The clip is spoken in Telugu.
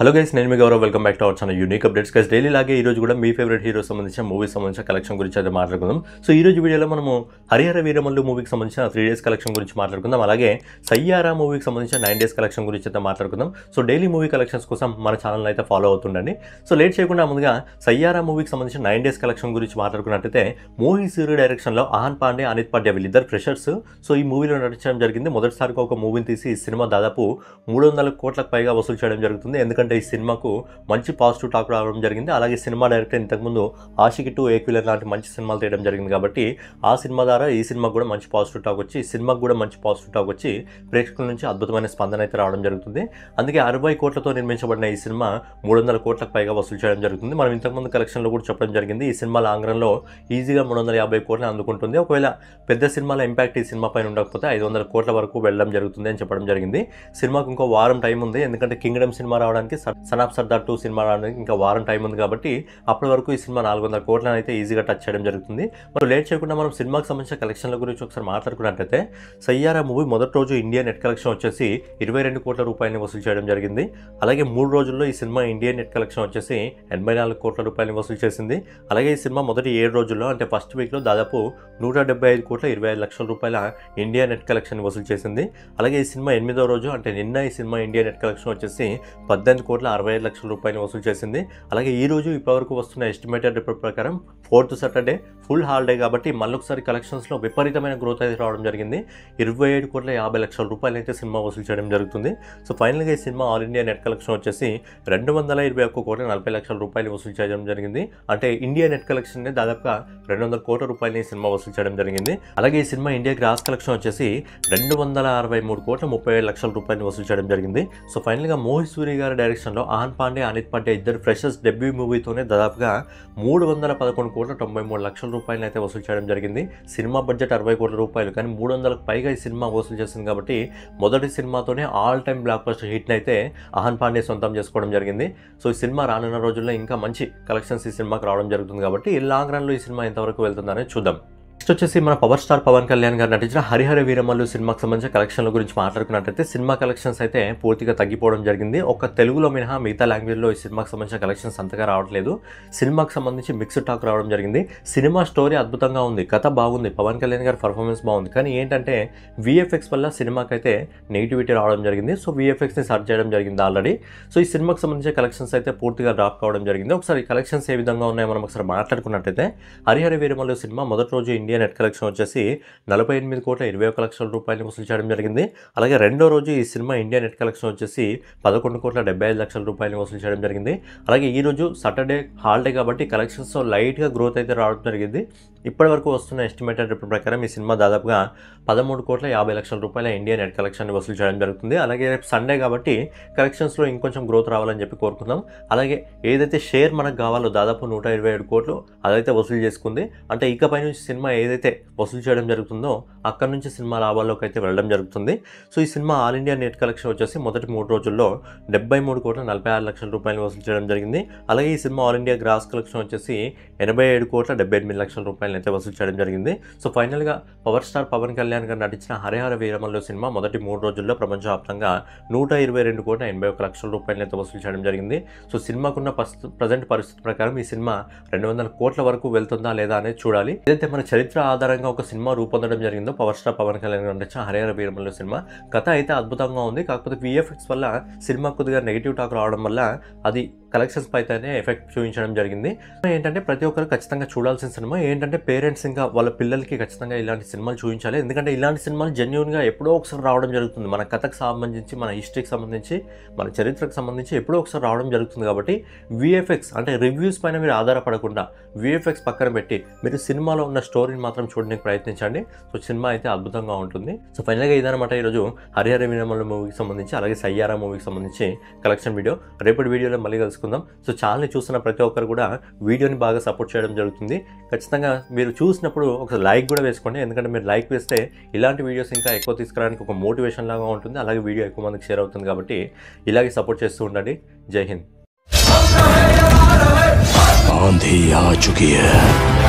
హలో గైస్, నేను మీ Gaurav. Welcome back to our channel unique updates. Guys, daily లాగే ఈ రోజు కూడా మీ ఫేవరెట్ హీరో సంబంధించిన మూవీస్ సంబంధించిన కలెక్షన్ గురించి అయితే మాట్లాడుకుందాం. సో ఈ రోజు వీడియోలో మనము హరిహర వీరమల్లు మూవీకి సంబంధించిన 3 days కలెక్షన్ గురించి మాట్లాడుకుందాం. అలాగే సయ్యారా మూవీకి సంబంధించిన 9 days కలెక్షన్ గురించి అయితే మాట్లాడుకుందాం. సో డైలీ మూవీ కలెక్షన్స్ కోసం మన ఛానల్ అయితే ఫాలో అవుతుండండి. సో లేట్ చేయకుండా ముందుగా సయ్యారా మూవీకి సంబంధించిన 9 days కలెక్షన్ గురించి మాట్లాడుకున్నట్టయితే మోహిత్ సూరి డైరెక్షన్లో ఆహన్ పాండే, అనిత్ పాండే వీళ్ళిద్దరు ఫ్రెషర్స్. సో ఈ మూవీలో నటించడం జరిగింది. మొదటిసారిగా ఒక మూవీని తీసి ఈ సినిమా దాదాపు 300 కోట్లకు పైగా వసూలు చేయడం జరుగుతుంది. ఎందుకంటే ఈ సినిమాకు మంచి పాజిటివ్ టాక్ రావడం జరిగింది. అలాగే సినిమా డైరెక్టర్ ఇంతకుముందు ఆషికి 2, ఏక్విలర్ లాంటి మంచి సినిమాలు తీయడం జరిగింది. కాబట్టి ఆ సినిమా ద్వారా ఈ సినిమాకు కూడా మంచి పాజిటివ్ టాక్ వచ్చి, సినిమాకు కూడా మంచి పాజిటివ్ టాక్ వచ్చి ప్రేక్షకుల నుంచి అద్భుతమైన స్పందన అయితే రావడం జరుగుతుంది. అందుకే 60 కోట్లతో నిర్మించబడిన ఈ సినిమా 300 కోట్లకు పైగా వసూలు చేయడం జరుగుతుంది. మనం ఇంతకుముందు కలెక్షన్లో కూడా చెప్పడం జరిగింది. ఈ సినిమా లాంగ్రన్లో ఈజీగా 350 కోట్లు అందుకుంటుంది. ఒకవేళ పెద్ద సినిమాల ఇంపాక్ట్ ఈ సినిమా పైన ఉండకపోతే 500 కోట్ల వరకు వెళ్ళడం జరుగుతుంది అని చెప్పడం జరిగింది. సినిమాకు ఇంకో వారం టైం ఉంది. ఎందుకంటే కింగ్డమ్ సినిమా రావడానికి, సన్ ఆఫ్ సర్దార్ 2 సినిమా రావడానికి ఇంకా వారం టైం ఉంది. కాబట్టి అప్పటి వరకు ఈ సినిమా 400 కోట్లను అయితే ఈజీగా టచ్ చేయడం జరుగుతుంది. మరి లేట్ చేయకుండా మనం సినిమాకి సంబంధించిన కలెక్షన్ల గురించి ఒకసారి మాట్లాడుకున్నట్టయితే సయ్యారా మూవీ మొదటి రోజు ఇండియా నెట్ కలెక్షన్ వచ్చేసి 22 కోట్ల రూపాయలని వసూలు చేయడం జరిగింది. అలాగే 3 రోజుల్లో ఈ సినిమా ఇండియన్ నెట్ కలెక్షన్ వచ్చేసి 84 కోట్ల రూపాయలని వసూలు చేసింది. అలాగే ఈ సినిమా మొదటి 7 రోజుల్లో అంటే ఫస్ట్ వీక్లో దాదాపు 175 కోట్ల 25 లక్షల రూపాయల ఇండియా నెట్ కలెక్షన్ వసూలు చేసింది. అలాగే ఈ సినిమా 8వ రోజు అంటే నిన్న ఈ సినిమా ఇండియా నెట్ కలెక్షన్ వచ్చేసి 18 కోట్ల 65 లక్షల రూపాయలు వసూలు చేసింది. అలాగే ఈ రోజు ఇప్పటివరకు వస్తున్న ఎస్టిమేటెడ్ రిపోర్ట్ ప్రకారం 4th సాటర్డే ఫుల్ హాలిడే కాబట్టి మళ్ళొకసారి కలెక్షన్స్లో విపరీతమైన గ్రోత్ అయితే రావడం జరిగింది. 27 కోట్ల 50 లక్షల రూపాయలు అయితే సినిమా వసూలు చేయడం జరుగుతుంది. సో ఫైనల్గా ఈ cinema all India net collection వచ్చేసి 221 కోట్ల 40 లక్షల రూపాయలు వసూలు చేయడం జరిగింది. అంటే ఇండియా నెట్ కలెక్షన్ దాదాపుగా 200 కోట్ల రూపాయలని సినిమా వసూలు చేయడం జరిగింది. అలాగే ఈ సినిమా ఇండియా గ్రాస్ కలెక్షన్ వచ్చేసి 263 కోట్ల 37 లక్షల రూపాయలు వసూలు చేయడం జరిగింది. సో ఫైనల్గా మోహిత్ సూరి గారి డైరెక్షన్లో ఆహన్ పాండే, అనిత్ పాండే ఇద్దరు ఫ్రెషర్స్ డెబ్యూ మూవీతోనే దాదాపుగా 311 కోట్ల 93 లక్షల రూపాయలు అయితే వసూలు చేయడం జరిగింది. సినిమా బడ్జెట్ 60 కోట్ల రూపాయలు, కానీ 300కు పైగా ఈ సినిమా వసూలు చేసింది. కాబట్టి మొదటి సినిమాతోనే all time blockbuster hit అయితే ఆహన్ పాండే సొంతం చేసుకోవడం జరిగింది. సో ఈ సినిమా రానున్న రోజుల్లో ఇంకా మంచి కలెక్షన్స్ ఈ సినిమాకి రావడం జరుగుతుంది. కాబట్టి లాంగ్ రన్లో ఈ సినిమా ఎంతవరకు వెళ్తుందనేది చూద్దాం. నెక్స్ట్ వచ్చేసి మన పవర్ స్టార్ పవన్ కళ్యాణ్ గారు నటించిన హరిహర వీరమల్లు సినిమాకి సంబంధించిన కలెక్షన్ల గురించి మాట్లాడుకున్నట్టయితే సినిమా కలెక్షన్స్ అయితే పూర్తిగా తగ్గిపోవడం జరిగింది. ఒక తెలుగులో మినహా మిగతా లాంగ్వేజ్లో ఈ సినిమాకి సంబంధించిన కలెక్షన్స్ అంతగా రావట్లేదు. సినిమాకి సంబంధించి మిక్స్డ్ టాక్ రావడం జరిగింది. సినిమా స్టోరీ అద్భుతంగా ఉంది, కథ బాగుంది, పవన్ కళ్యాణ్ గారి పర్ఫార్మెన్స్ బాగుంది. కానీ ఏంటంటే విఎఫ్ఎక్స్ వల్ల సినిమాకి అయితే నెగిటివిటీ రావడం జరిగింది. సో విఎఫ్ఎక్స్ని సర్చ్ చేయడం జరిగింది ఆల్రెడీ. సో ఈ సినిమాకి సంబంధించిన కలెక్షన్స్ అయితే పూర్తిగా డ్రాప్ కావడం జరిగింది. ఒకసారి కలెక్షన్స్ ఏ విధంగా ఉన్నాయో మనం ఒకసారి మాట్లాడుకున్నట్టయితే హరిహర వీరమల్లు సినిమా మొదటి రోజు ఇండియా నెట్ కలెక్షన్ వచ్చేసి 48 కోట్ల 21 లక్షల రూపాయలు వసూలు చేయడం జరిగింది. అలాగే రెండో రోజు ఈ సినిమా ఇండియా నెట్ కలెక్షన్ వచ్చేసి 11 కోట్ల 75 లక్షల రూపాయలు వసూలు చేయడం జరిగింది. అలాగే ఈ రోజు సాటర్డే హాలిడే కాబట్టి కలెక్షన్స్ లైట్గా గ్రోత్ అయితే రావడం జరిగింది. ఇప్పటి వరకు వస్తున్న ఎస్టిమేటెడ్ రిపోర్ట్ ప్రకారం ఈ సినిమా దాదాపుగా 13 కోట్ల 50 లక్షల రూపాయల ఇండియా నెట్ కలెక్షన్ వసూలు చేయడం జరుగుతుంది. అలాగే రేపు సండే కాబట్టి కలెక్షన్స్లో ఇంకొంచెం గ్రోత్ రావాలని చెప్పి కోరుకుందాం. అలాగే ఏదైతే షేర్ మనకు కావాలో దాదాపు 127 కోట్లు అదైతే వసూలు చేసుకుంది. అంటే ఇకపై నుంచి సినిమా ఏదైతే వసూలు చేయడం జరుగుతుందో అక్కడ నుంచి సినిమా లాభాల్లోకి అయితే వెళ్ళడం జరుగుతుంది. సో ఈ cinema all India net collection వచ్చేసి మొదటి 3 రోజుల్లో 73 కోట్ల 46 లక్షల రూపాయలు వసూలు చేయడం జరిగింది. అలాగే ఈ cinema all India gross collection వచ్చేసి 87 కోట్ల 78 లక్షల రూపాయలు అయితే వసూలు చేయడం జరిగింది. సో ఫైనల్గా పవర్ స్టార్ పవన్ కళ్యాణ్ గారు నటించిన హరిహర వీరమల్లు సినిమా మొదటి 3 రోజుల్లో ప్రపంచవ్యాప్తంగా 122 కోట్ల 81 లక్షల రూపాయలు అయితే వసూలు చేయడం జరిగింది. సో సినిమాకున్న ప్రజెంట్ పరిస్థితి ప్రకారం ఈ సినిమా 200 కోట్ల వరకు వెళ్తుందా లేదా అనేది చూడాలి. ఏదైతే మన చరిత్ర ఆధారంగా ఒక సినిమా రూపొందడం జరిగిందో పవర్ స్టార్ పవన్ కళ్యాణ్ గారు నటించిన హరిహర వీరమల్లు సినిమా, కథ అయితే అద్భుతంగా ఉంది. కాకపోతే విఎఫ్ఎక్స్ వల్ల సినిమా కొద్దిగా నెగిటివ్ టాక్ రావడం వల్ల అది కలెక్షన్స్ పైతేనే ఎఫెక్ట్ చూపించడం జరిగింది. ఏంటంటే ప్రతి ఒక్కరు ఖచ్చితంగా చూడాల్సిన సినిమా. ఏంటంటే పేరెంట్స్ ఇంకా వాళ్ళ పిల్లలకి ఖచ్చితంగా ఇలాంటి సినిమాలు చూపించాలి. ఎందుకంటే ఇలాంటి సినిమాలు జెన్యూన్గా ఎప్పుడో ఒకసారి రావడం జరుగుతుంది. మన కథకు సంబంధించి, మన హిస్టరీకి సంబంధించి, మన చరిత్రకు సంబంధించి ఎప్పుడో ఒకసారి రావడం జరుగుతుంది. కాబట్టి విఎఫ్ఎక్స్ అంటే రివ్యూస్ పైన మీరు ఆధారపడకుండా విఎఫ్ఎక్స్ పక్కన పెట్టి మీరు సినిమాలో ఉన్న స్టోరీని మాత్రం చూడడానికి ప్రయత్నించండి. సో సినిమా అయితే అద్భుతంగా ఉంటుంది. సో ఫైనల్గా ఇదనమాట ఈరోజు హరిహర వీరమల్లు మూవీకి సంబంధించి, అలాగే సయ్యారా మూవీకి సంబంధించి కలెక్షన్ వీడియో. రేపటి వీడియోలో మళ్ళీ కలుసుకుందాం. సో ఛానల్ని చూస్తున్న ప్రతి ఒక్కరు కూడా వీడియోని బాగా సపోర్ట్ చేయడం జరుగుతుంది. ఖచ్చితంగా మీరు చూసినప్పుడు ఒక లైక్ కూడా వేసుకోండి. ఎందుకంటే మీరు లైక్ వేస్తే ఇలాంటి వీడియోస్ ఇంకా ఎక్కువ తీసుకురావడానికి ఒక మోటివేషన్ లాగా ఉంటుంది. అలాగే వీడియో ఎక్కువ మందికి షేర్ అవుతుంది. కాబట్టి ఇలాగే సపోర్ట్ చేస్తూ ఉండండి. జై హింద్. आंधी आ चुकी है।